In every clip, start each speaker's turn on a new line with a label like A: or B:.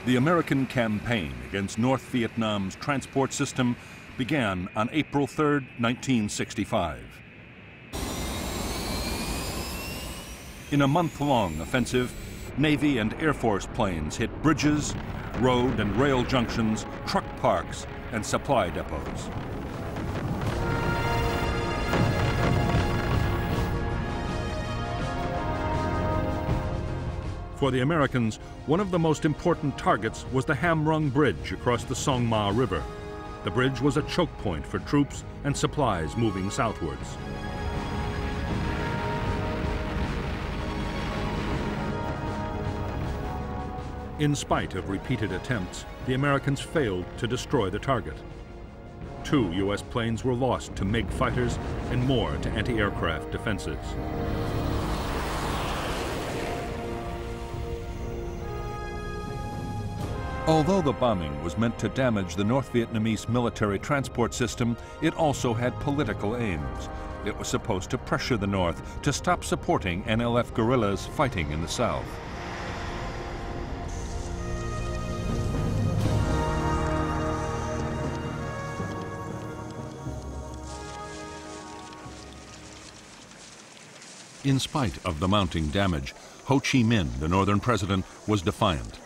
A: The American campaign against North Vietnam's transport system began on April 3, 1965. In a month-long offensive, Navy and Air Force planes hit bridges, road and rail junctions, truck parks, and supply depots. For the Americans, one of the most important targets was the Ham Rung Bridge across the Song Ma River. The bridge was a choke point for troops and supplies moving southwards. In spite of repeated attempts, the Americans failed to destroy the target. 2 U.S. planes were lost to MiG fighters and more to anti-aircraft defenses. Although the bombing was meant to damage the North Vietnamese military transport system, it also had political aims. It was supposed to pressure the North to stop supporting NLF guerrillas fighting in the South. In spite of the mounting damage, Ho Chi Minh, the northern president, was defiant.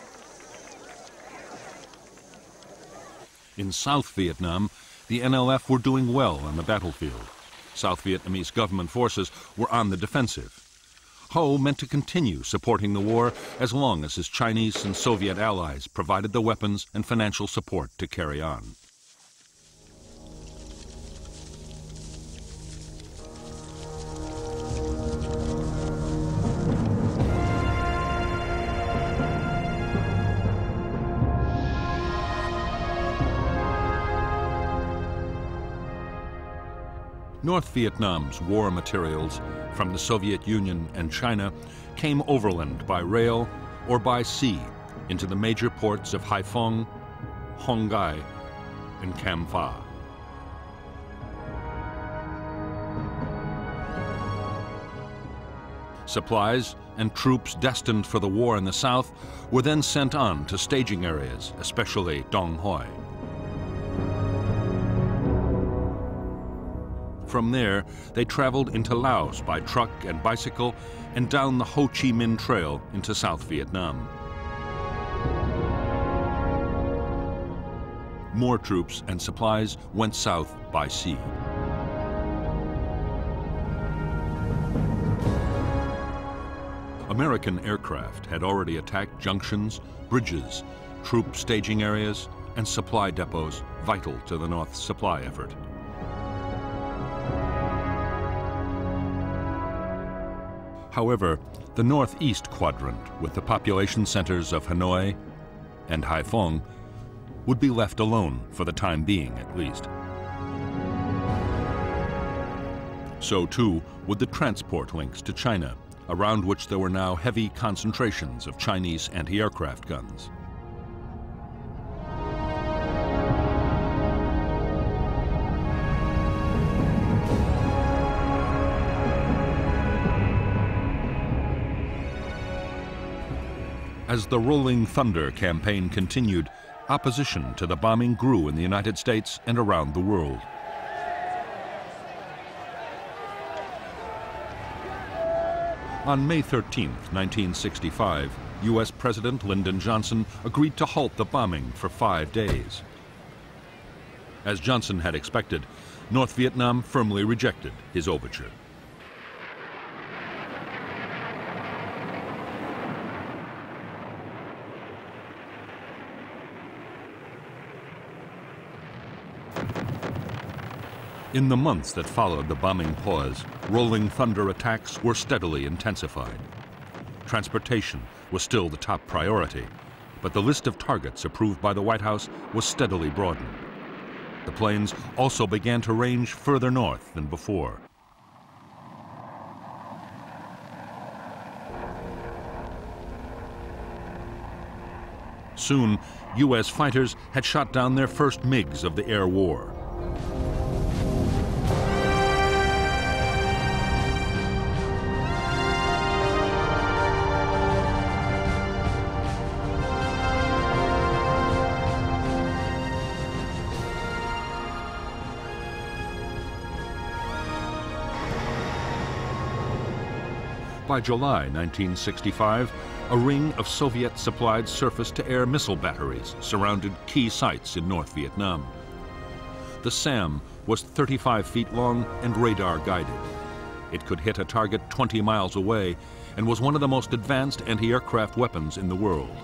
A: In South Vietnam, the NLF were doing well on the battlefield. South Vietnamese government forces were on the defensive. Ho meant to continue supporting the war as long as his Chinese and Soviet allies provided the weapons and financial support to carry on. North Vietnam's war materials from the Soviet Union and China came overland by rail or by sea into the major ports of Haiphong, Hong Gai, and Cam Pha. Supplies and troops destined for the war in the south were then sent on to staging areas, especially Dong Hoi. From there, they traveled into Laos by truck and bicycle and down the Ho Chi Minh Trail into South Vietnam. More troops and supplies went south by sea. American aircraft had already attacked junctions, bridges, troop staging areas, and supply depots vital to the North's supply effort. However, the northeast quadrant, with the population centers of Hanoi and Haiphong, would be left alone for the time being, at least. So too would the transport links to China, around which there were now heavy concentrations of Chinese anti-aircraft guns. As the Rolling Thunder campaign continued, opposition to the bombing grew in the United States and around the world. On May 13, 1965, U.S. President Lyndon Johnson agreed to halt the bombing for 5 days. As Johnson had expected, North Vietnam firmly rejected his overture. In the months that followed the bombing pause, Rolling Thunder attacks were steadily intensified. Transportation was still the top priority, but the list of targets approved by the White House was steadily broadened. The planes also began to range further north than before. Soon, U.S. fighters had shot down their first MiGs of the air war. By July 1965, a ring of Soviet-supplied surface-to-air missile batteries surrounded key sites in North Vietnam. The SAM was 35 feet long and radar-guided. It could hit a target 20 miles away and was one of the most advanced anti-aircraft weapons in the world.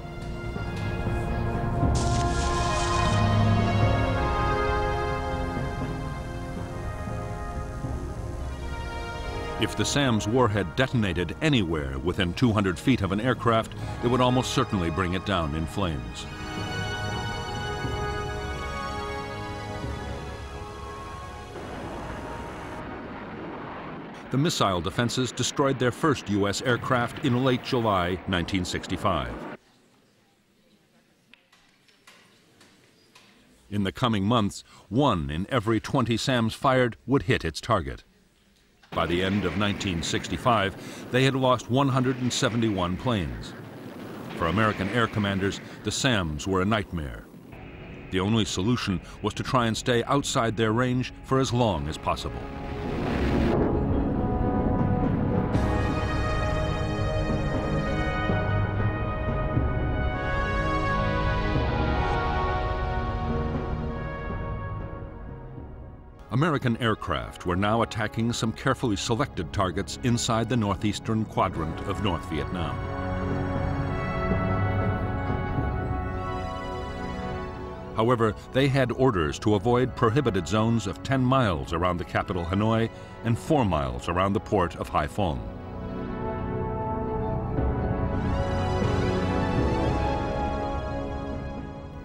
A: If the SAM's warhead detonated anywhere within 200 feet of an aircraft, it would almost certainly bring it down in flames. The missile defenses destroyed their first U.S. aircraft in late July 1965. In the coming months, 1 in every 20 SAMs fired would hit its target. By the end of 1965, they had lost 171 planes. For American air commanders, the SAMs were a nightmare. The only solution was to try and stay outside their range for as long as possible. American aircraft were now attacking some carefully selected targets inside the northeastern quadrant of North Vietnam. However, they had orders to avoid prohibited zones of 10 miles around the capital Hanoi and 4 miles around the port of Hai Phong.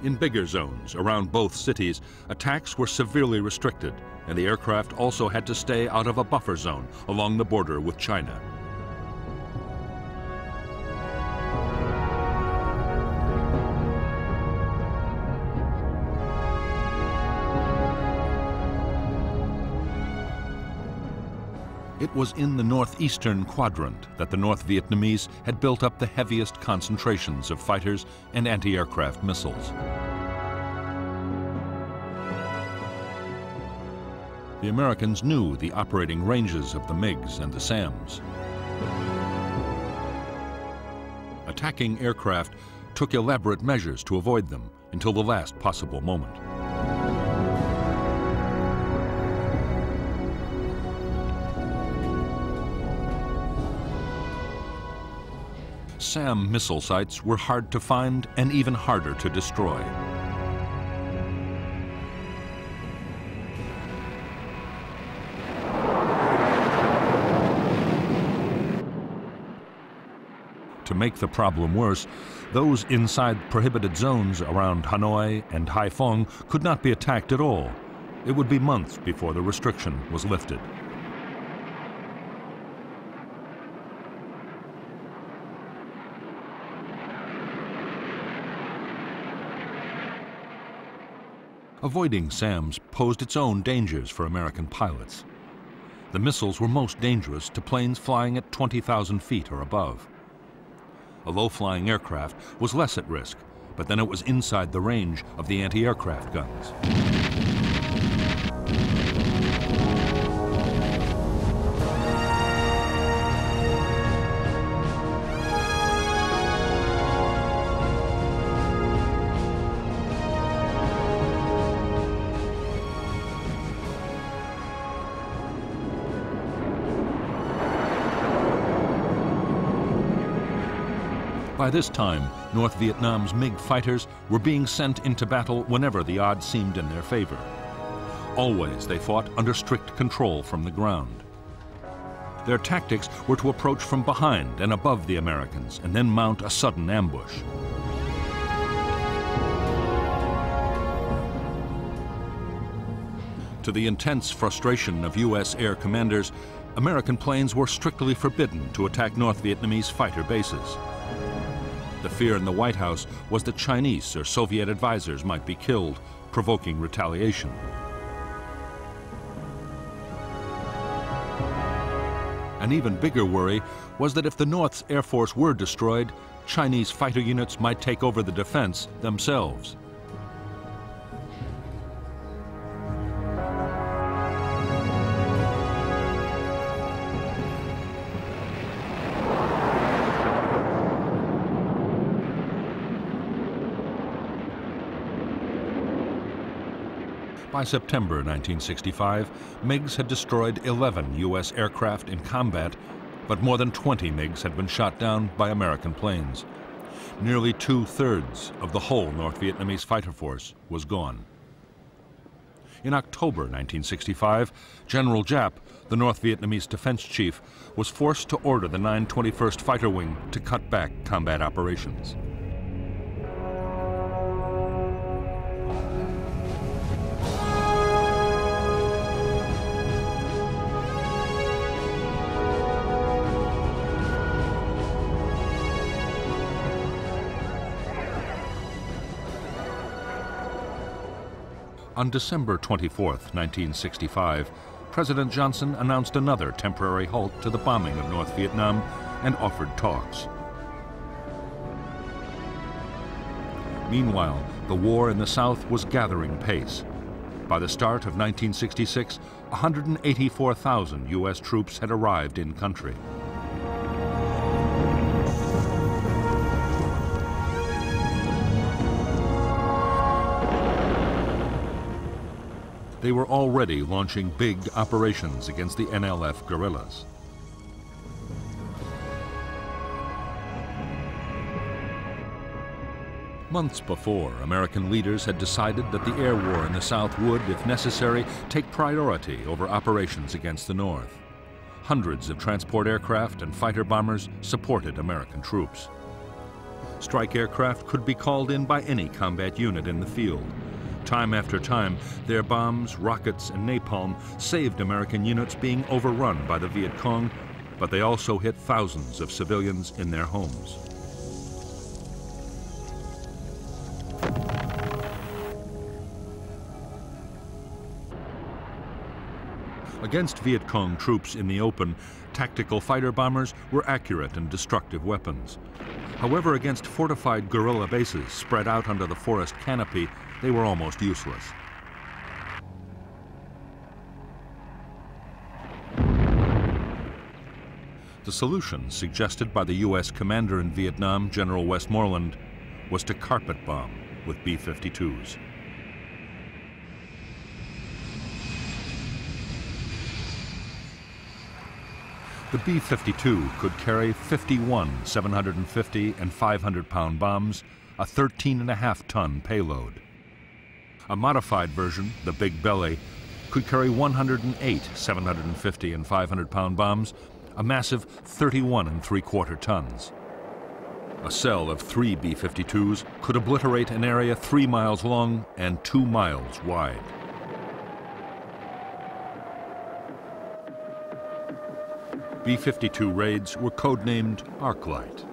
A: In bigger zones around both cities, attacks were severely restricted, and the aircraft also had to stay out of a buffer zone along the border with China. It was in the northeastern quadrant that the North Vietnamese had built up the heaviest concentrations of fighters and anti-aircraft missiles. The Americans knew the operating ranges of the MiGs and the SAMs. Attacking aircraft took elaborate measures to avoid them until the last possible moment. SAM missile sites were hard to find and even harder to destroy. To make the problem worse, those inside prohibited zones around Hanoi and Hai Phong could not be attacked at all. It would be months before the restriction was lifted. Avoiding SAMs posed its own dangers for American pilots. The missiles were most dangerous to planes flying at 20,000 feet or above. A low-flying aircraft was less at risk, but then it was inside the range of the anti-aircraft guns. By this time, North Vietnam's MiG fighters were being sent into battle whenever the odds seemed in their favor. Always they fought under strict control from the ground. Their tactics were to approach from behind and above the Americans and then mount a sudden ambush. To the intense frustration of U.S. air commanders, American planes were strictly forbidden to attack North Vietnamese fighter bases. The fear in the White House was that Chinese or Soviet advisors might be killed, provoking retaliation. An even bigger worry was that if the North's Air Force were destroyed, Chinese fighter units might take over the defense themselves. By September 1965, MiGs had destroyed 11 U.S. aircraft in combat, but more than 20 MiGs had been shot down by American planes. Nearly 2/3 of the whole North Vietnamese fighter force was gone. In October 1965, General Giap, the North Vietnamese defense chief, was forced to order the 921st Fighter Wing to cut back combat operations. On December 24, 1965, President Johnson announced another temporary halt to the bombing of North Vietnam and offered talks. Meanwhile, the war in the South was gathering pace. By the start of 1966, 184,000 U.S. troops had arrived in country. They were already launching big operations against the NLF guerrillas. Months before, American leaders had decided that the air war in the South would, if necessary, take priority over operations against the North. Hundreds of transport aircraft and fighter bombers supported American troops. Strike aircraft could be called in by any combat unit in the field. Time after time, their bombs, rockets, and napalm saved American units being overrun by the Viet Cong, but they also hit thousands of civilians in their homes. Against Viet Cong troops in the open, tactical fighter bombers were accurate and destructive weapons. However, against fortified guerrilla bases spread out under the forest canopy, they were almost useless. The solution suggested by the U.S. commander in Vietnam, General Westmoreland, was to carpet bomb with B-52s. The B-52 could carry 51 750 and 500-pound bombs, a 13.5-ton payload. A modified version, the Big Belly, could carry 108 750 and 500-pound bombs, a massive 31.75 tons. A cell of 3 B-52s could obliterate an area 3 miles long and 2 miles wide. B-52 raids were codenamed Arclight.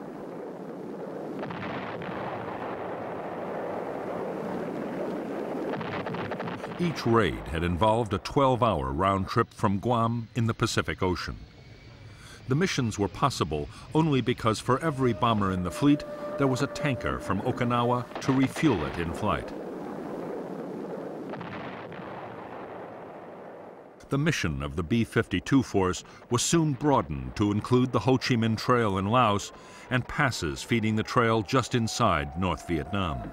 A: Each raid had involved a 12-hour round trip from Guam in the Pacific Ocean. The missions were possible only because for every bomber in the fleet, there was a tanker from Okinawa to refuel it in flight. The mission of the B-52 force was soon broadened to include the Ho Chi Minh Trail in Laos and passes feeding the trail just inside North Vietnam.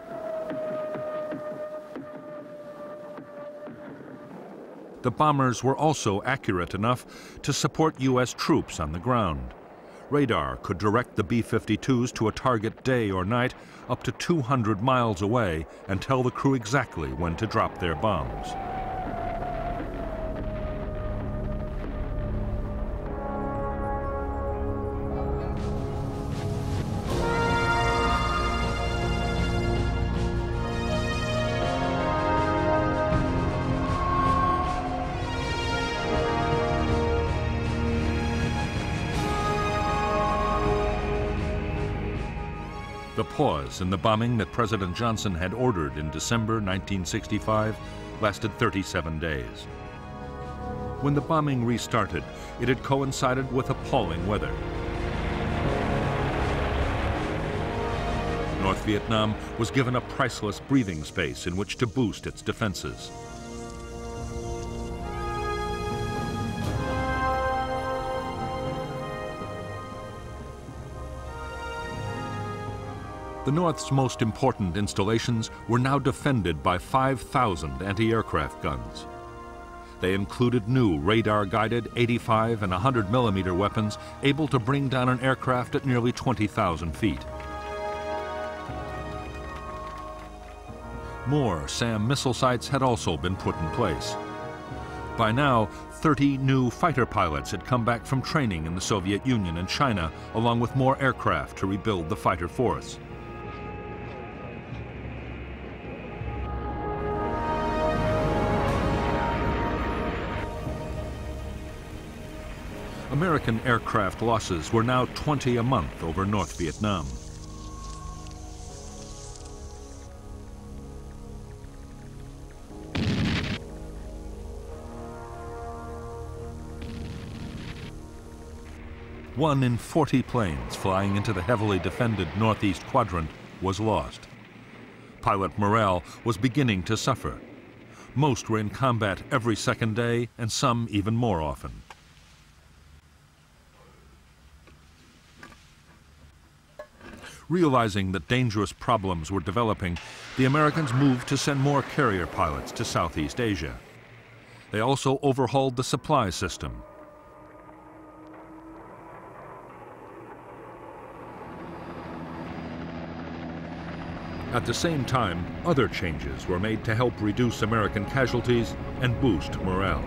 A: The bombers were also accurate enough to support U.S. troops on the ground. Radar could direct the B-52s to a target day or night up to 200 miles away and tell the crew exactly when to drop their bombs. The pause in the bombing that President Johnson had ordered in December 1965 lasted 37 days. When the bombing restarted, it had coincided with appalling weather. North Vietnam was given a priceless breathing space in which to boost its defenses. The North's most important installations were now defended by 5,000 anti-aircraft guns. They included new radar-guided 85 and 100 millimeter weapons able to bring down an aircraft at nearly 20,000 feet. More SAM missile sites had also been put in place. By now, 30 new fighter pilots had come back from training in the Soviet Union and China, along with more aircraft to rebuild the fighter force. American aircraft losses were now 20 a month over North Vietnam. One in 40 planes flying into the heavily defended northeast quadrant was lost. Pilot morale was beginning to suffer. Most were in combat every second day, and some even more often. Realizing that dangerous problems were developing, the Americans moved to send more carrier pilots to Southeast Asia. They also overhauled the supply system. At the same time, other changes were made to help reduce American casualties and boost morale.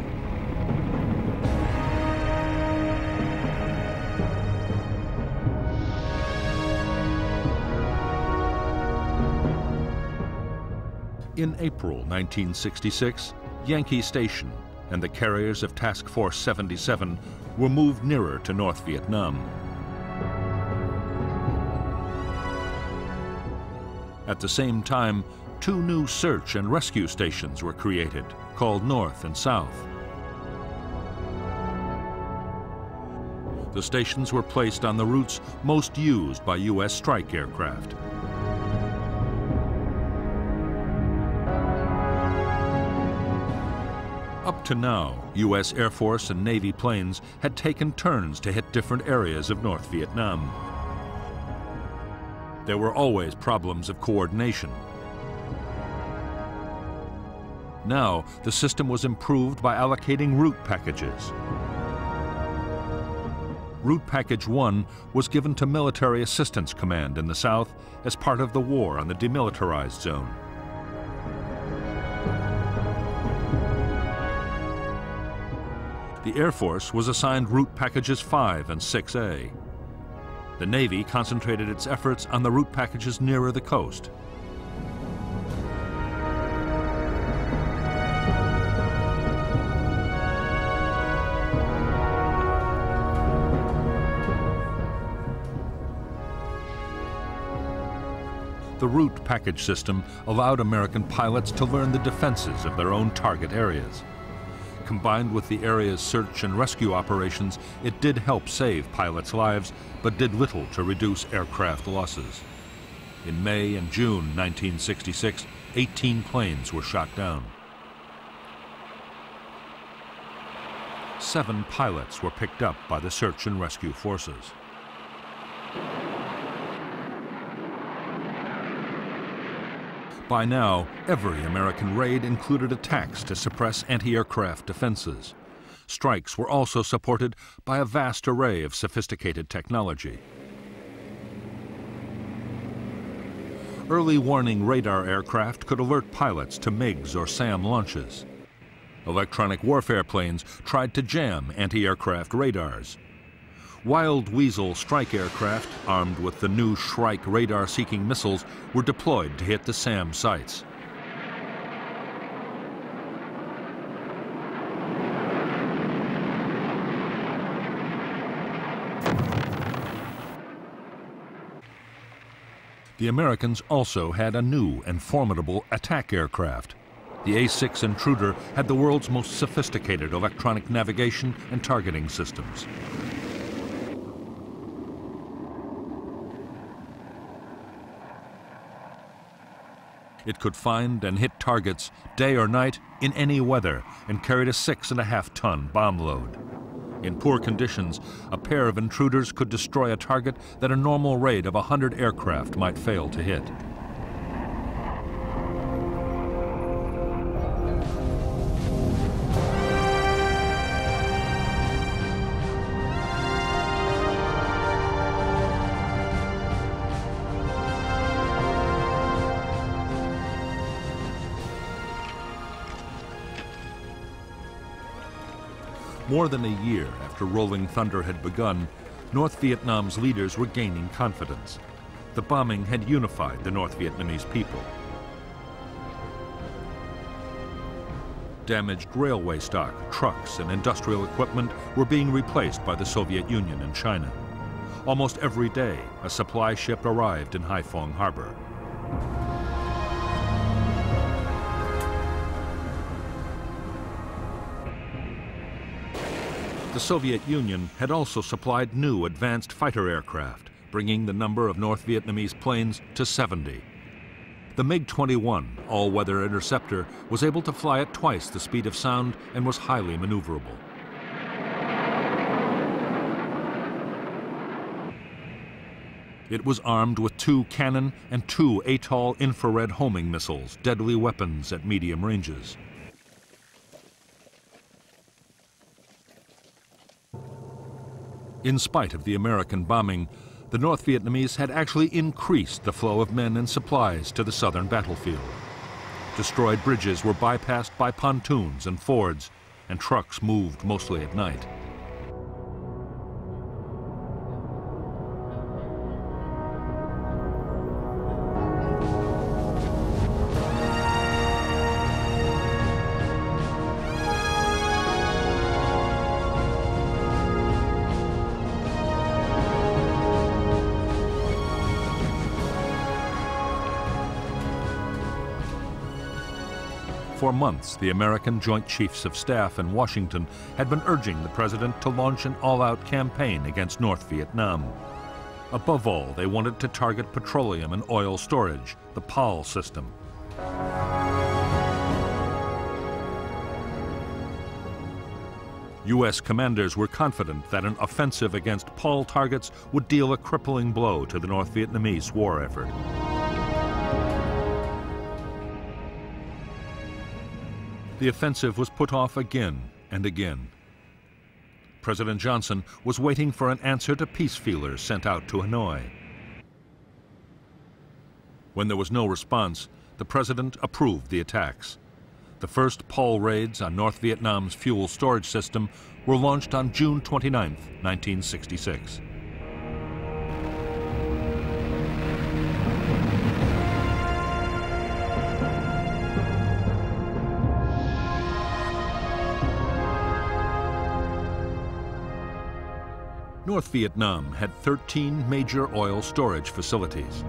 A: In April 1966, Yankee Station and the carriers of Task Force 77 were moved nearer to North Vietnam. At the same time, 2 new search and rescue stations were created, called North and South. The stations were placed on the routes most used by U.S. strike aircraft. Up to now, U.S. Air Force and Navy planes had taken turns to hit different areas of North Vietnam. There were always problems of coordination. Now, the system was improved by allocating route packages. Route Package 1 was given to Military Assistance Command in the South as part of the war on the demilitarized zone. The Air Force was assigned Route Packages 5 and 6A. The Navy concentrated its efforts on the route packages nearer the coast. The route package system allowed American pilots to learn the defenses of their own target areas. Combined with the area's search and rescue operations, it did help save pilots' lives, but did little to reduce aircraft losses. In May and June 1966, 18 planes were shot down. 7 pilots were picked up by the search and rescue forces. By now, every American raid included attacks to suppress anti-aircraft defenses. Strikes were also supported by a vast array of sophisticated technology. Early warning radar aircraft could alert pilots to MiGs or SAM launches. Electronic warfare planes tried to jam anti-aircraft radars. Wild Weasel strike aircraft, armed with the new Shrike radar-seeking missiles, were deployed to hit the SAM sites. The Americans also had a new and formidable attack aircraft. The A-6 Intruder had the world's most sophisticated electronic navigation and targeting systems. It could find and hit targets day or night in any weather and carried a 6.5-ton bomb load. In poor conditions, a pair of intruders could destroy a target that a normal raid of 100 aircraft might fail to hit. More than a year after Rolling Thunder had begun, North Vietnam's leaders were gaining confidence. The bombing had unified the North Vietnamese people. Damaged railway stock, trucks, and industrial equipment were being replaced by the Soviet Union and China. Almost every day, a supply ship arrived in Haiphong harbor. The Soviet Union had also supplied new advanced fighter aircraft, bringing the number of North Vietnamese planes to 70. The MiG-21 all-weather interceptor was able to fly at twice the speed of sound and was highly maneuverable. It was armed with 2 cannon and 2 Atoll infrared homing missiles, deadly weapons at medium ranges. In spite of the American bombing, the North Vietnamese had actually increased the flow of men and supplies to the southern battlefield. Destroyed bridges were bypassed by pontoons and fords, and trucks moved mostly at night. For months, the American Joint Chiefs of Staff in Washington had been urging the president to launch an all-out campaign against North Vietnam. Above all, they wanted to target petroleum and oil storage, the PAL system. U.S. commanders were confident that an offensive against PAL targets would deal a crippling blow to the North Vietnamese war effort. The offensive was put off again and again. President Johnson was waiting for an answer to peace feelers sent out to Hanoi. When there was no response, the president approved the attacks. The first PAL raids on North Vietnam's fuel storage system were launched on June 29, 1966. North Vietnam had 13 major oil storage facilities.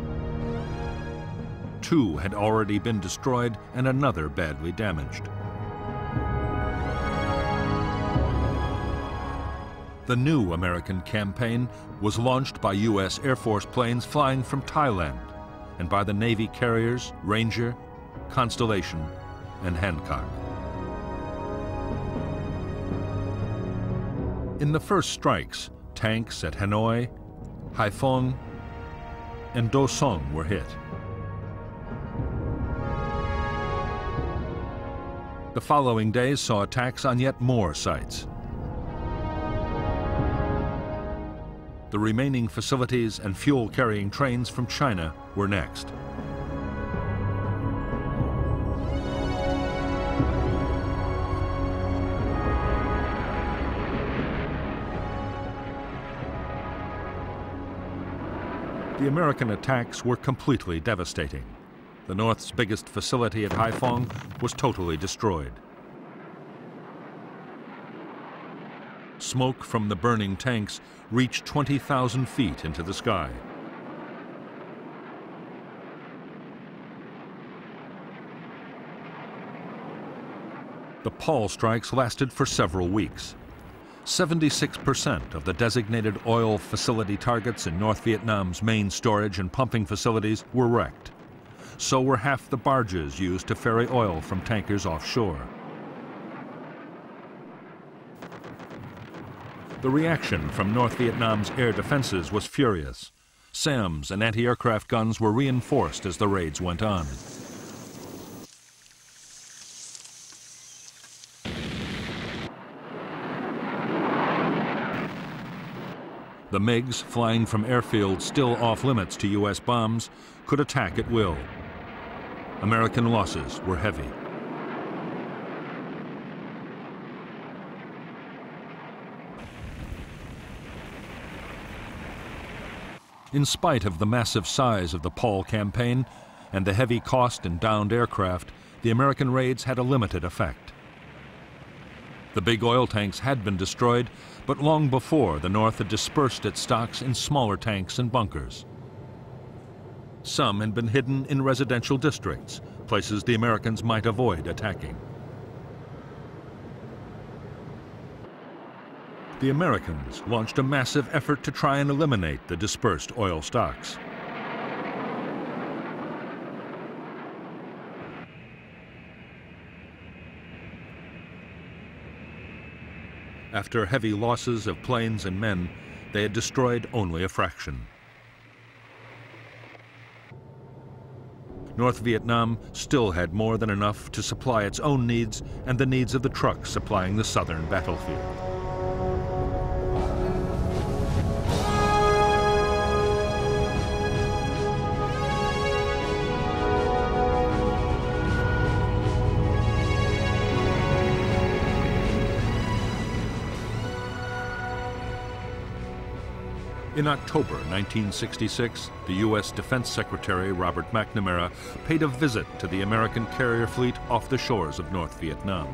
A: 2 had already been destroyed and another badly damaged. The new American campaign was launched by U.S. Air Force planes flying from Thailand and by the Navy carriers Ranger, Constellation, and Hancock. In the first strikes, tanks at Hanoi, Haiphong, and Do Song were hit. The following days saw attacks on yet more sites. The remaining facilities and fuel-carrying trains from China were next. The American attacks were completely devastating. The North's biggest facility at Haiphong was totally destroyed. Smoke from the burning tanks reached 20,000 feet into the sky. The PAL strikes lasted for several weeks. 76% of the designated oil facility targets in North Vietnam's main storage and pumping facilities were wrecked. So were half the barges used to ferry oil from tankers offshore. The reaction from North Vietnam's air defenses was furious. SAMs and anti-aircraft guns were reinforced as the raids went on. The MiGs, flying from airfields still off-limits to U.S. bombs, could attack at will. American losses were heavy. In spite of the massive size of the Paul campaign and the heavy cost in downed aircraft, the American raids had a limited effect. The big oil tanks had been destroyed, but long before, the North had dispersed its stocks in smaller tanks and bunkers. Some had been hidden in residential districts, places the Americans might avoid attacking. The Americans launched a massive effort to try and eliminate the dispersed oil stocks. After heavy losses of planes and men, they had destroyed only a fraction. North Vietnam still had more than enough to supply its own needs and the needs of the trucks supplying the southern battlefield. In October 1966, the U.S. Defense Secretary Robert McNamara paid a visit to the American carrier fleet off the shores of North Vietnam.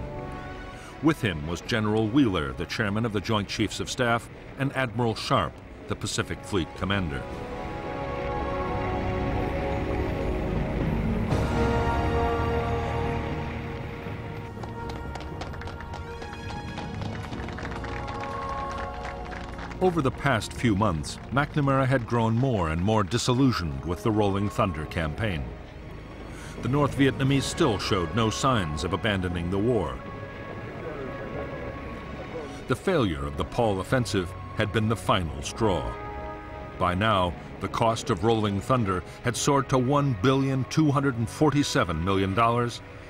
A: With him was General Wheeler, the chairman of the Joint Chiefs of Staff, and Admiral Sharp, the Pacific Fleet commander. Over the past few months, McNamara had grown more and more disillusioned with the Rolling Thunder campaign. The North Vietnamese still showed no signs of abandoning the war. The failure of the Paul offensive had been the final straw. By now, the cost of Rolling Thunder had soared to $1,247 million,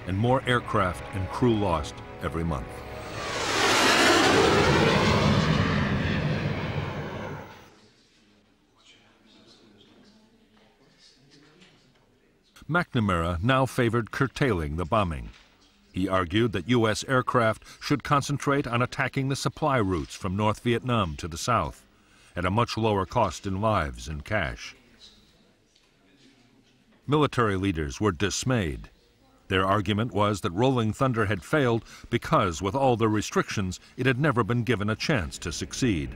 A: and more aircraft and crew lost every month. McNamara now favored curtailing the bombing. He argued that U.S. aircraft should concentrate on attacking the supply routes from North Vietnam to the south, at a much lower cost in lives and cash. Military leaders were dismayed. Their argument was that Rolling Thunder had failed because, with all the restrictions, it had never been given a chance to succeed.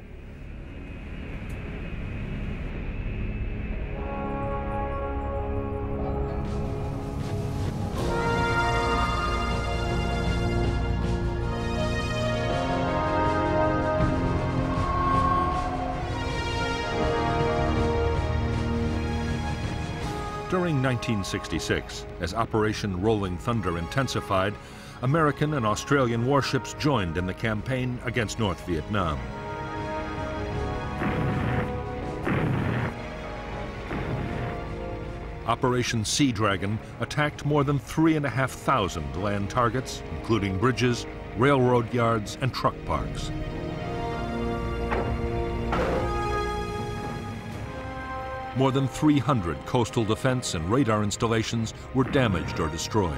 A: During 1966, as Operation Rolling Thunder intensified, American and Australian warships joined in the campaign against North Vietnam. Operation Sea Dragon attacked more than 3,500 land targets, including bridges, railroad yards, and truck parks. More than 300 coastal defense and radar installations were damaged or destroyed.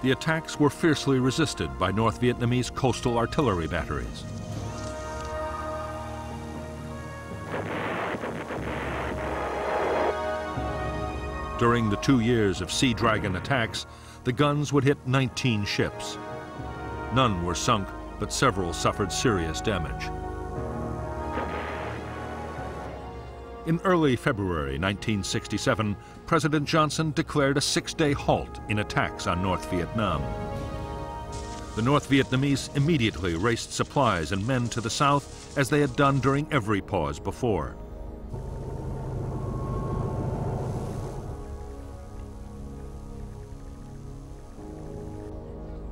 A: The attacks were fiercely resisted by North Vietnamese coastal artillery batteries. During the 2 years of Sea Dragon attacks, the guns would hit 19 ships. None were sunk, but several suffered serious damage. In early February 1967, President Johnson declared a 6-day halt in attacks on North Vietnam. The North Vietnamese immediately raced supplies and men to the south, as they had done during every pause before.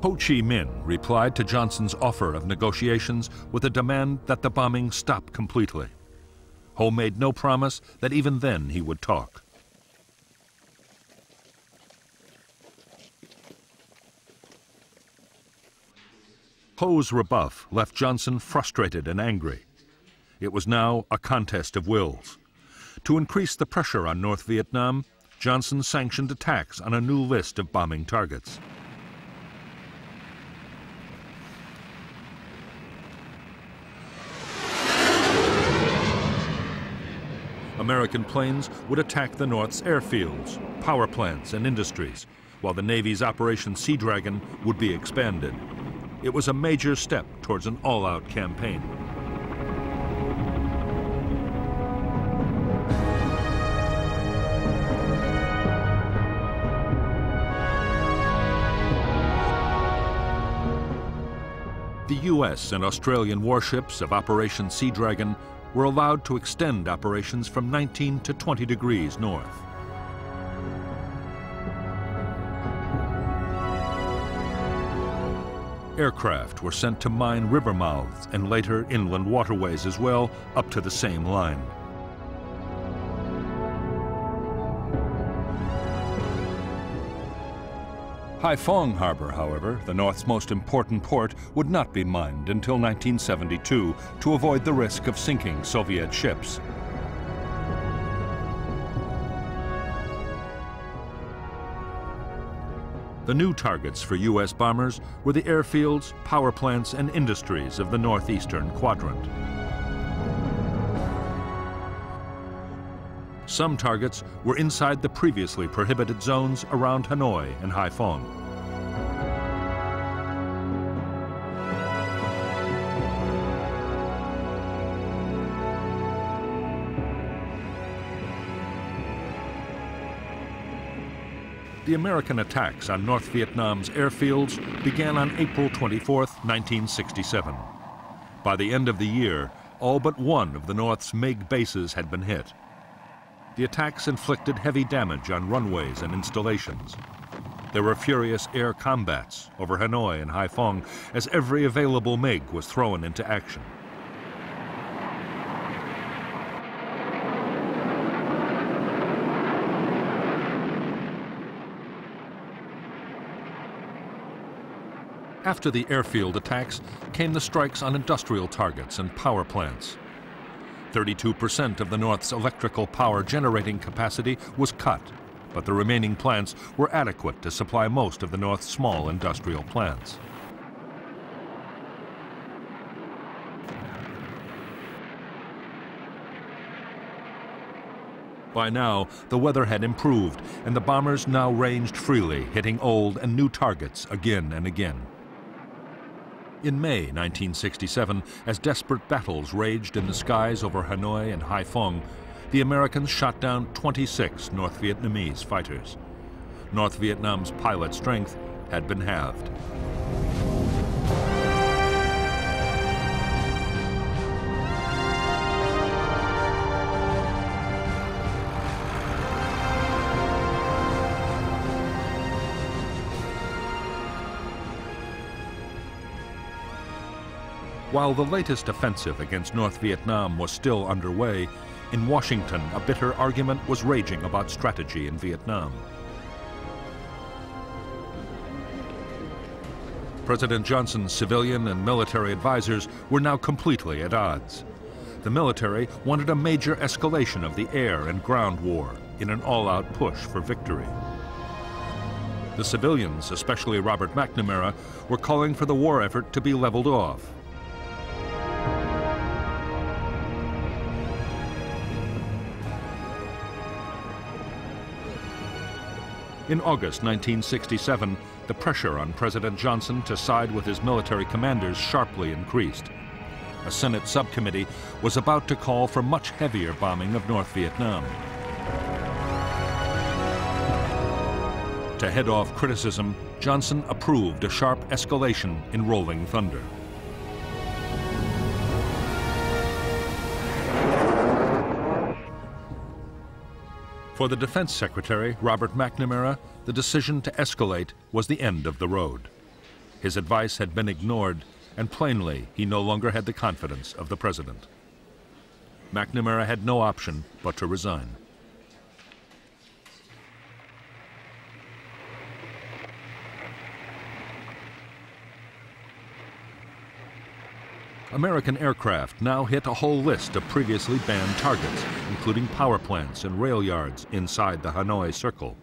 A: Ho Chi Minh replied to Johnson's offer of negotiations with a demand that the bombing stop completely. Ho made no promise that even then he would talk. Ho's rebuff left Johnson frustrated and angry. It was now a contest of wills. To increase the pressure on North Vietnam, Johnson sanctioned attacks on a new list of bombing targets. American planes would attack the North's airfields, power plants, and industries, while the Navy's Operation Sea Dragon would be expanded. It was a major step towards an all-out campaign. The U.S. and Australian warships of Operation Sea Dragon were allowed to extend operations from 19 to 20 degrees north. Aircraft were sent to mine river mouths and later inland waterways as well, up to the same line. Haiphong Harbor, however, the North's most important port, would not be mined until 1972 to avoid the risk of sinking Soviet ships. The new targets for U.S. bombers were the airfields, power plants, and industries of the northeastern quadrant. Some targets were inside the previously prohibited zones around Hanoi and Haiphong. The American attacks on North Vietnam's airfields began on April 24, 1967. By the end of the year, all but one of the North's MiG bases had been hit. The attacks inflicted heavy damage on runways and installations. There were furious air combats over Hanoi and Haiphong as every available MiG was thrown into action. After the airfield attacks came the strikes on industrial targets and power plants. 32% of the North's electrical power generating capacity was cut, but the remaining plants were adequate to supply most of the North's small industrial plants. By now, the weather had improved, and the bombers now ranged freely, hitting old and new targets again and again. In May 1967, as desperate battles raged in the skies over Hanoi and Haiphong, the Americans shot down 26 North Vietnamese fighters. North Vietnam's pilot strength had been halved. While the latest offensive against North Vietnam was still underway, in Washington a bitter argument was raging about strategy in Vietnam. President Johnson's civilian and military advisors were now completely at odds. The military wanted a major escalation of the air and ground war in an all-out push for victory. The civilians, especially Robert McNamara, were calling for the war effort to be leveled off. In August 1967, the pressure on President Johnson to side with his military commanders sharply increased. A Senate subcommittee was about to call for much heavier bombing of North Vietnam. To head off criticism, Johnson approved a sharp escalation in Rolling Thunder. For the Defense Secretary, Robert McNamara, the decision to escalate was the end of the road. His advice had been ignored, and plainly he no longer had the confidence of the president. McNamara had no option but to resign. American aircraft now hit a whole list of previously banned targets, including power plants and rail yards inside the Hanoi Circle.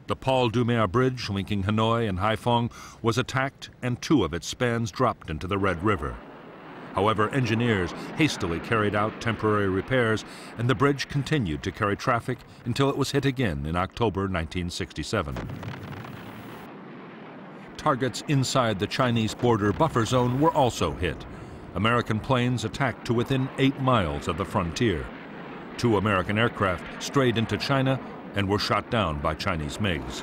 A: The Paul Doumer Bridge linking Hanoi and Haiphong was attacked and 2 of its spans dropped into the Red River. However, engineers hastily carried out temporary repairs, and the bridge continued to carry traffic until it was hit again in October 1967. Targets inside the Chinese border buffer zone were also hit. American planes attacked to within 8 miles of the frontier. 2 American aircraft strayed into China and were shot down by Chinese MiGs.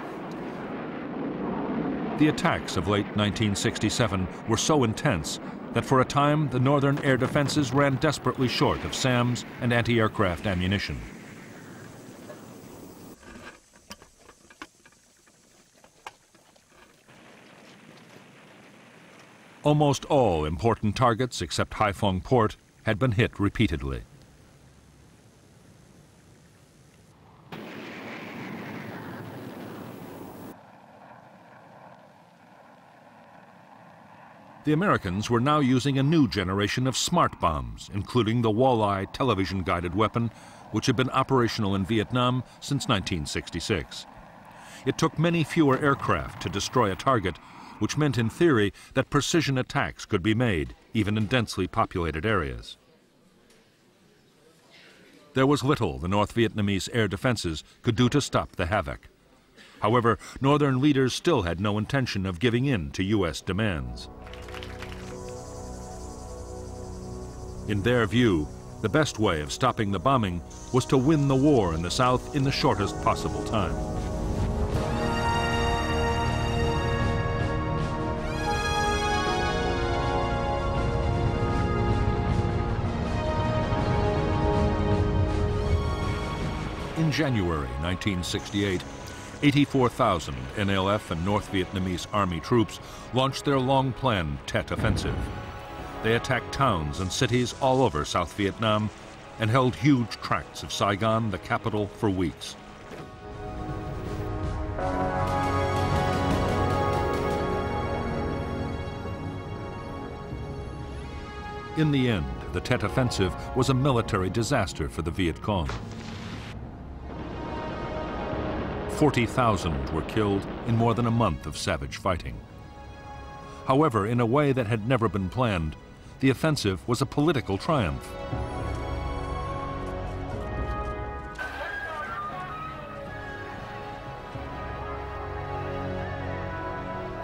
A: The attacks of late 1967 were so intense that for a time the northern air defenses ran desperately short of SAMs and anti-aircraft ammunition. Almost all important targets except Haiphong Port had been hit repeatedly. The Americans were now using a new generation of smart bombs, including the Walleye television-guided weapon, which had been operational in Vietnam since 1966. It took many fewer aircraft to destroy a target, which meant in theory that precision attacks could be made, even in densely populated areas. There was little the North Vietnamese air defenses could do to stop the havoc. However, northern leaders still had no intention of giving in to U.S. demands. In their view, the best way of stopping the bombing was to win the war in the South in the shortest possible time. In January 1968, 84,000 NLF and North Vietnamese Army troops launched their long-planned Tet Offensive. They attacked towns and cities all over South Vietnam and held huge tracts of Saigon, the capital, for weeks. In the end, the Tet Offensive was a military disaster for the Viet Cong. 40,000 were killed in more than a month of savage fighting. However, in a way that had never been planned, the offensive was a political triumph.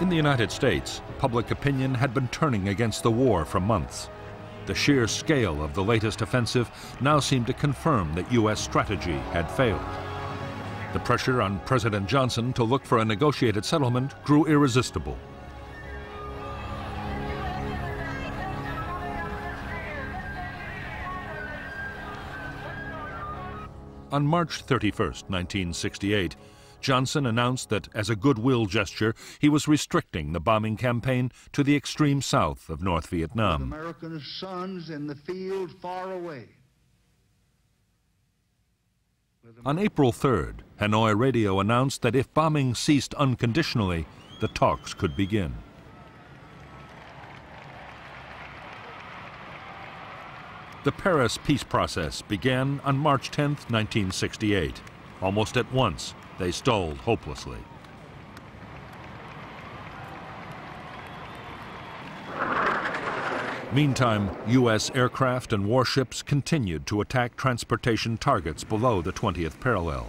A: In the United States, public opinion had been turning against the war for months. The sheer scale of the latest offensive now seemed to confirm that U.S. strategy had failed. The pressure on President Johnson to look for a negotiated settlement grew irresistible. On March 31, 1968, Johnson announced that, as a goodwill gesture, he was restricting the bombing campaign to the extreme south of North Vietnam.
B: American sons in the field far away.
A: On April 3rd, Hanoi radio announced that if bombing ceased unconditionally, the talks could begin. The Paris peace process began on March 10, 1968. Almost at once, they stalled hopelessly. Meantime, U.S. aircraft and warships continued to attack transportation targets below the 20th parallel.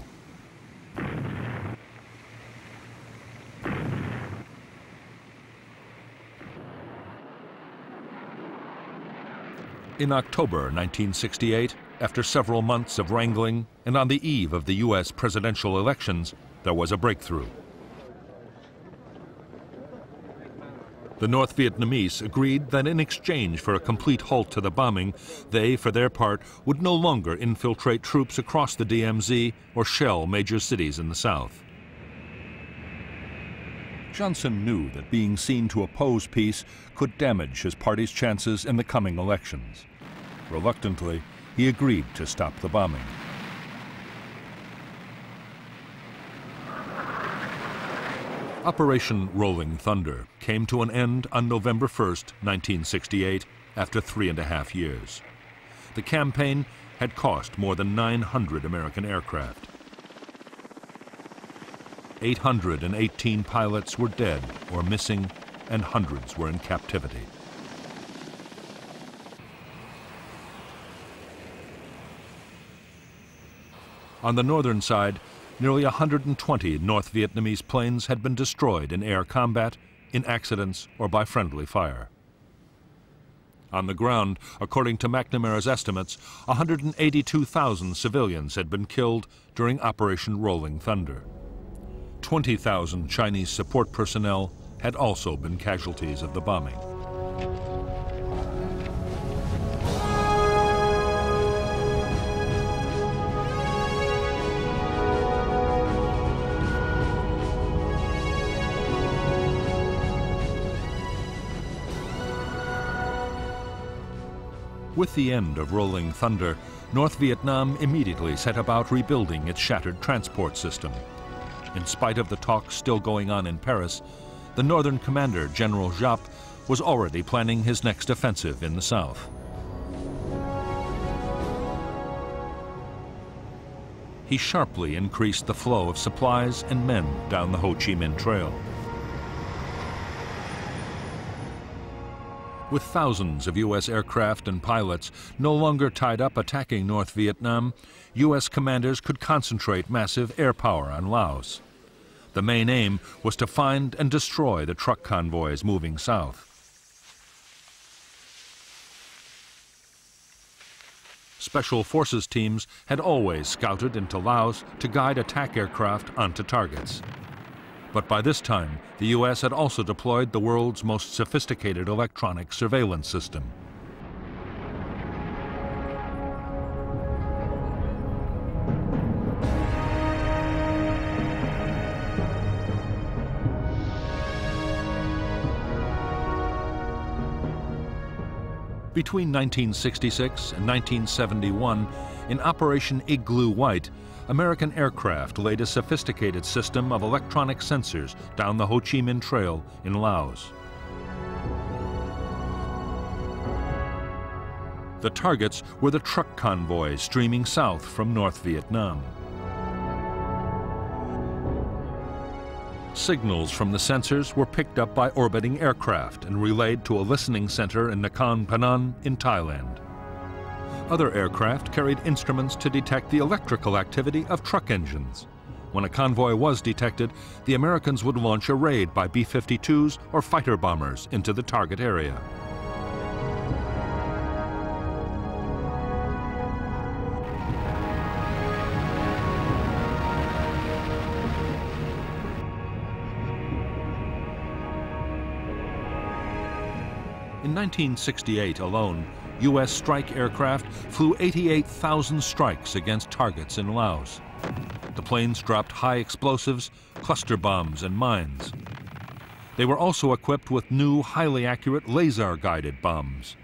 A: In October 1968, after several months of wrangling and on the eve of the U.S. presidential elections, there was a breakthrough. The North Vietnamese agreed that in exchange for a complete halt to the bombing, they, for their part, would no longer infiltrate troops across the DMZ or shell major cities in the south. Johnson knew that being seen to oppose peace could damage his party's chances in the coming elections. Reluctantly, he agreed to stop the bombing. Operation Rolling Thunder came to an end on November 1st, 1968, after 3.5 years. The campaign had cost more than 900 American aircraft. 818 pilots were dead or missing, and hundreds were in captivity. On the northern side, nearly 120 North Vietnamese planes had been destroyed in air combat, in accidents, or by friendly fire. On the ground, according to McNamara's estimates, 182,000 civilians had been killed during Operation Rolling Thunder. 20,000 Chinese support personnel had also been casualties of the bombing. With the end of Rolling Thunder, North Vietnam immediately set about rebuilding its shattered transport system. In spite of the talks still going on in Paris, the Northern commander, General Giap, was already planning his next offensive in the south. He sharply increased the flow of supplies and men down the Ho Chi Minh Trail. With thousands of U.S. aircraft and pilots no longer tied up attacking North Vietnam, U.S. commanders could concentrate massive air power on Laos. The main aim was to find and destroy the truck convoys moving south. Special forces teams had always scouted into Laos to guide attack aircraft onto targets. But by this time, the U.S. had also deployed the world's most sophisticated electronic surveillance system. Between 1966 and 1971, in Operation Igloo White, American aircraft laid a sophisticated system of electronic sensors down the Ho Chi Minh Trail in Laos. The targets were the truck convoys streaming south from North Vietnam. Signals from the sensors were picked up by orbiting aircraft and relayed to a listening center in Nakhon Phanom in Thailand. Other aircraft carried instruments to detect the electrical activity of truck engines. When a convoy was detected, the Americans would launch a raid by B-52s or fighter bombers into the target area. In 1968 alone, U.S. strike aircraft flew 88,000 strikes against targets in Laos. The planes dropped high explosives, cluster bombs, and mines. They were also equipped with new, highly accurate laser-guided bombs.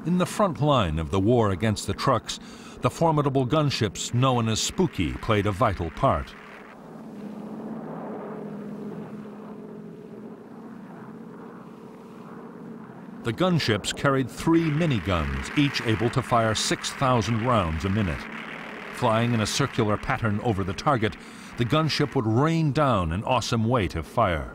A: In the front line of the war against the trucks, the formidable gunships known as Spooky played a vital part. The gunships carried 3 miniguns, each able to fire 6,000 rounds a minute. Flying in a circular pattern over the target, the gunship would rain down an awesome weight of fire.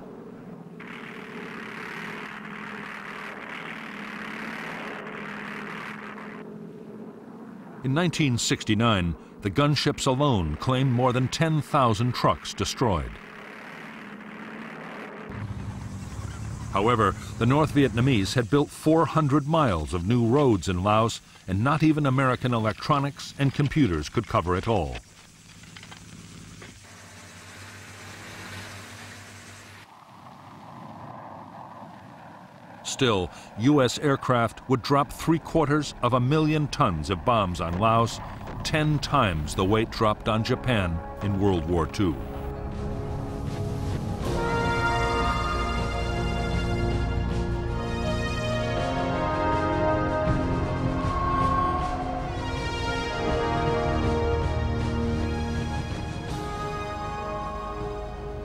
A: In 1969, the gunships alone claimed more than 10,000 trucks destroyed. However, the North Vietnamese had built 400 miles of new roads in Laos, and not even American electronics and computers could cover it all. Still, U.S. aircraft would drop 750,000 tons of bombs on Laos, 10 times the weight dropped on Japan in World War II.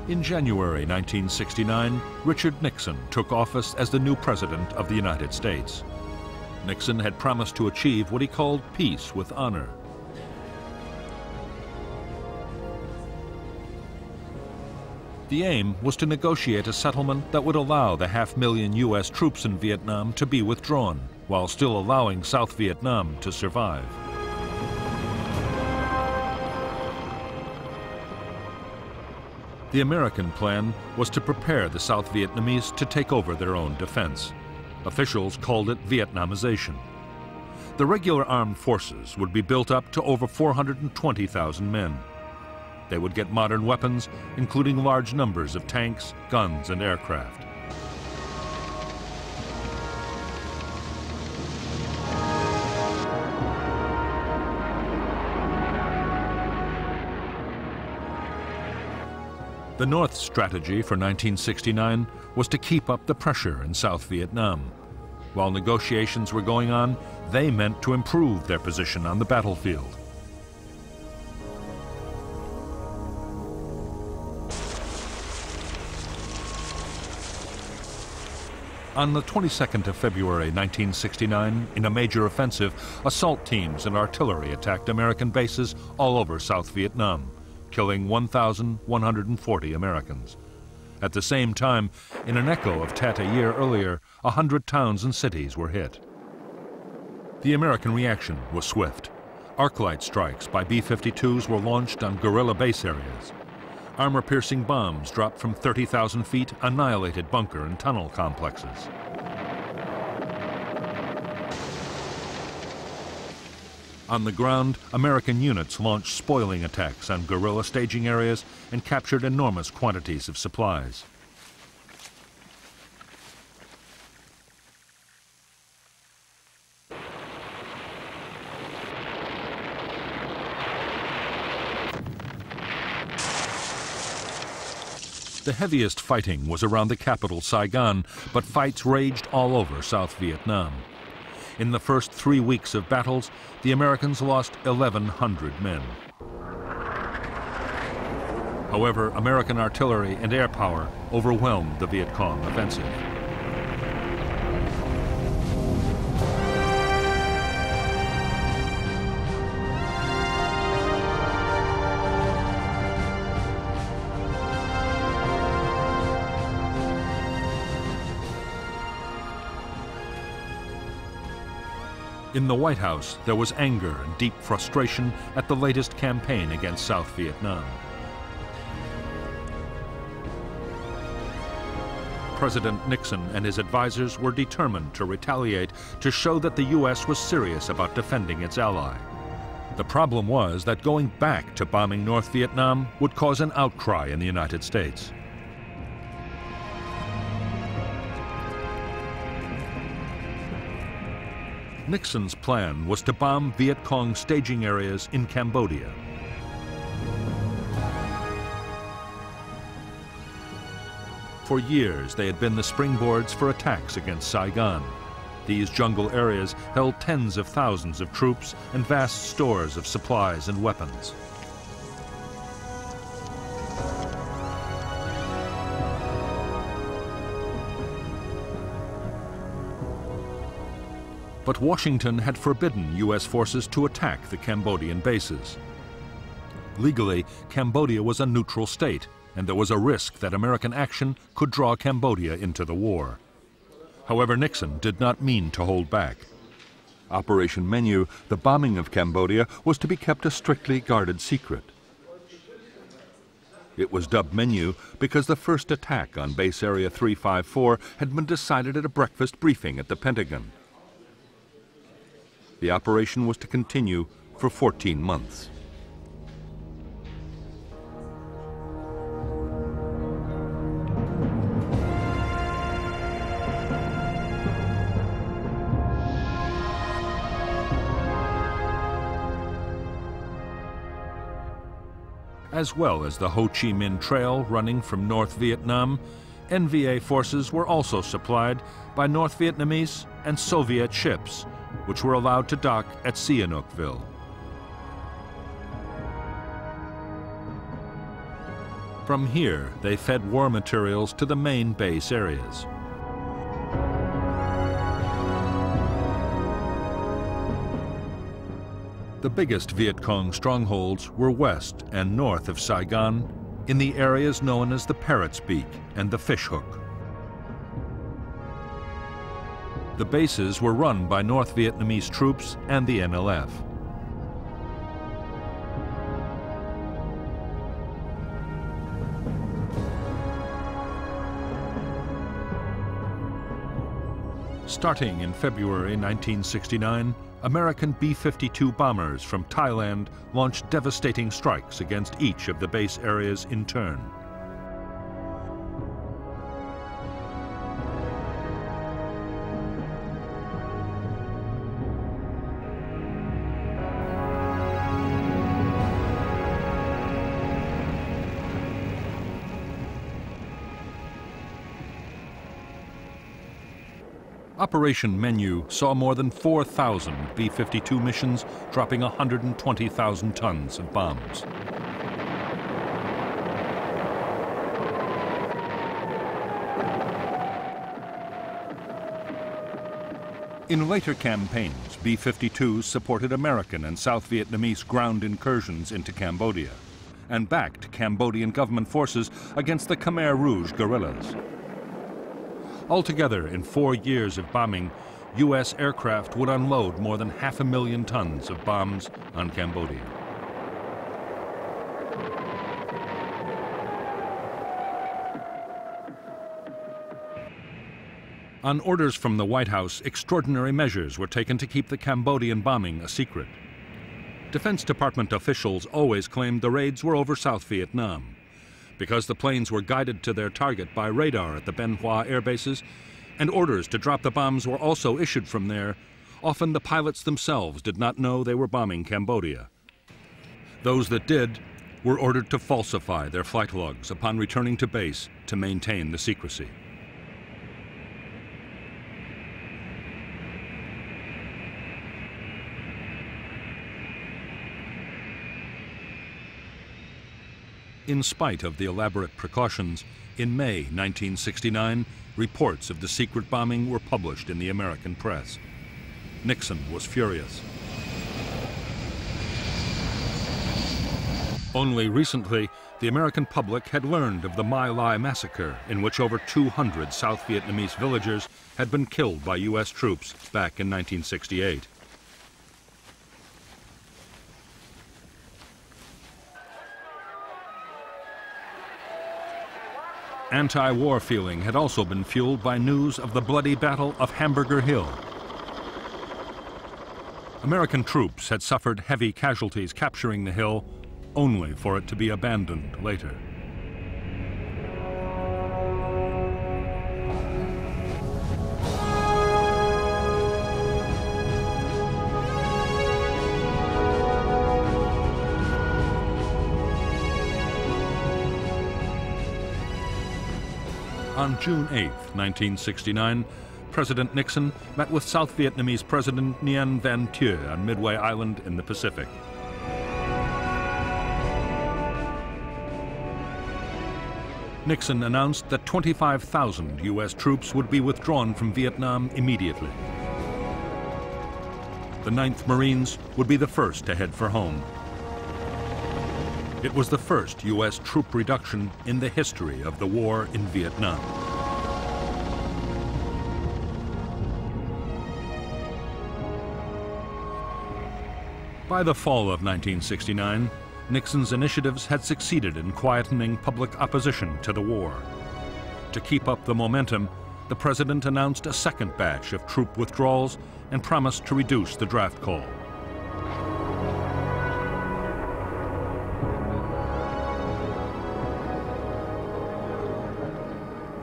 A: In January 1969, Richard Nixon took office as the new President of the United States. Nixon had promised to achieve what he called peace with honor. The aim was to negotiate a settlement that would allow the 500,000 U.S. troops in Vietnam to be withdrawn, while still allowing South Vietnam to survive. The American plan was to prepare the South Vietnamese to take over their own defense. Officials called it Vietnamization. The regular armed forces would be built up to over 420,000 men. They would get modern weapons, including large numbers of tanks, guns, and aircraft. The North's strategy for 1969 was to keep up the pressure in South Vietnam. While negotiations were going on, they meant to improve their position on the battlefield. On the 22nd of February 1969, in a major offensive, assault teams and artillery attacked American bases all over South Vietnam, killing 1,140 Americans. At the same time, in an echo of Tet a year earlier, 100 towns and cities were hit. The American reaction was swift. Arc-light strikes by B-52s were launched on guerrilla base areas. Armor-piercing bombs dropped from 30,000 feet annihilated bunker and tunnel complexes. On the ground, American units launched spoiling attacks on guerrilla staging areas and captured enormous quantities of supplies. The heaviest fighting was around the capital, Saigon, but fights raged all over South Vietnam. In the first 3 weeks of battles, the Americans lost 1,100 men. However, American artillery and air power overwhelmed the Viet Cong offensive. In the White House, there was anger and deep frustration at the latest campaign against South Vietnam. President Nixon and his advisors were determined to retaliate to show that the U.S. was serious about defending its ally. The problem was that going back to bombing North Vietnam would cause an outcry in the United States. Nixon's plan was to bomb Viet Cong staging areas in Cambodia. For years, they had been the springboards for attacks against Saigon. These jungle areas held tens of thousands of troops and vast stores of supplies and weapons. But Washington had forbidden U.S. forces to attack the Cambodian bases. Legally, Cambodia was a neutral state, and there was a risk that American action could draw Cambodia into the war. However, Nixon did not mean to hold back. Operation Menu, the bombing of Cambodia, was to be kept a strictly guarded secret. It was dubbed Menu because the first attack on Base Area 354 had been decided at a breakfast briefing at the Pentagon. The operation was to continue for 14 months. As well as the Ho Chi Minh Trail running from North Vietnam, NVA forces were also supplied by North Vietnamese and Soviet ships, which were allowed to dock at Sihanoukville. From here, they fed war materials to the main base areas. The biggest Viet Cong strongholds were west and north of Saigon, in the areas known as the Parrot's Beak and the Fish Hook. The bases were run by North Vietnamese troops and the NLF. Starting in February 1969, American B-52 bombers from Thailand launched devastating strikes against each of the base areas in turn. Operation Menu saw more than 4,000 B-52 missions, dropping 120,000 tons of bombs. In later campaigns, B-52s supported American and South Vietnamese ground incursions into Cambodia and backed Cambodian government forces against the Khmer Rouge guerrillas. Altogether, in 4 years of bombing, U.S. aircraft would unload more than 500,000 tons of bombs on Cambodia. On orders from the White House, extraordinary measures were taken to keep the Cambodian bombing a secret. Defense Department officials always claimed the raids were over South Vietnam. Because the planes were guided to their target by radar at the Bien Hoa air bases, and orders to drop the bombs were also issued from there, often the pilots themselves did not know they were bombing Cambodia. Those that did were ordered to falsify their flight logs upon returning to base to maintain the secrecy. In spite of the elaborate precautions, in May 1969, reports of the secret bombing were published in the American press. Nixon was furious. Only recently, the American public had learned of the My Lai massacre, in which over 200 South Vietnamese villagers had been killed by U.S. troops back in 1968. Anti-war feeling had also been fueled by news of the bloody Battle of Hamburger Hill. American troops had suffered heavy casualties capturing the hill, only for it to be abandoned later. On June 8, 1969, President Nixon met with South Vietnamese President Nguyen Van Thieu on Midway Island in the Pacific. Nixon announced that 25,000 U.S. troops would be withdrawn from Vietnam immediately. The 9th Marines would be the first to head for home. It was the first U.S. troop reduction in the history of the war in Vietnam. By the fall of 1969, Nixon's initiatives had succeeded in quietening public opposition to the war. To keep up the momentum, the president announced a second batch of troop withdrawals and promised to reduce the draft call.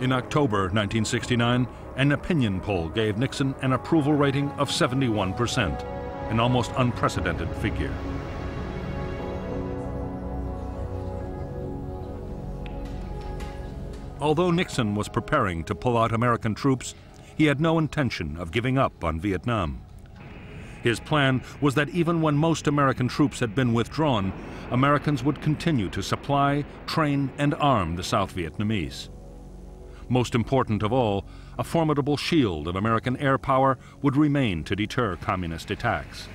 A: In October 1969, an opinion poll gave Nixon an approval rating of 71%, an almost unprecedented figure. Although Nixon was preparing to pull out American troops, he had no intention of giving up on Vietnam. His plan was that even when most American troops had been withdrawn, Americans would continue to supply, train, and arm the South Vietnamese. Most important of all, a formidable shield of American air power would remain to deter communist attacks.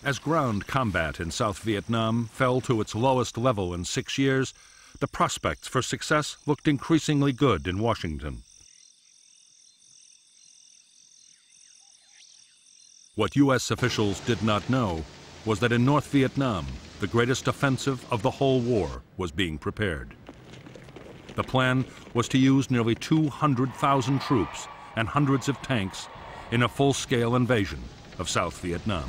A: As ground combat in South Vietnam fell to its lowest level in 6 years, the prospects for success looked increasingly good in Washington. What U.S. officials did not know was that in North Vietnam, the greatest offensive of the whole war was being prepared. The plan was to use nearly 200,000 troops and hundreds of tanks in a full-scale invasion of South Vietnam.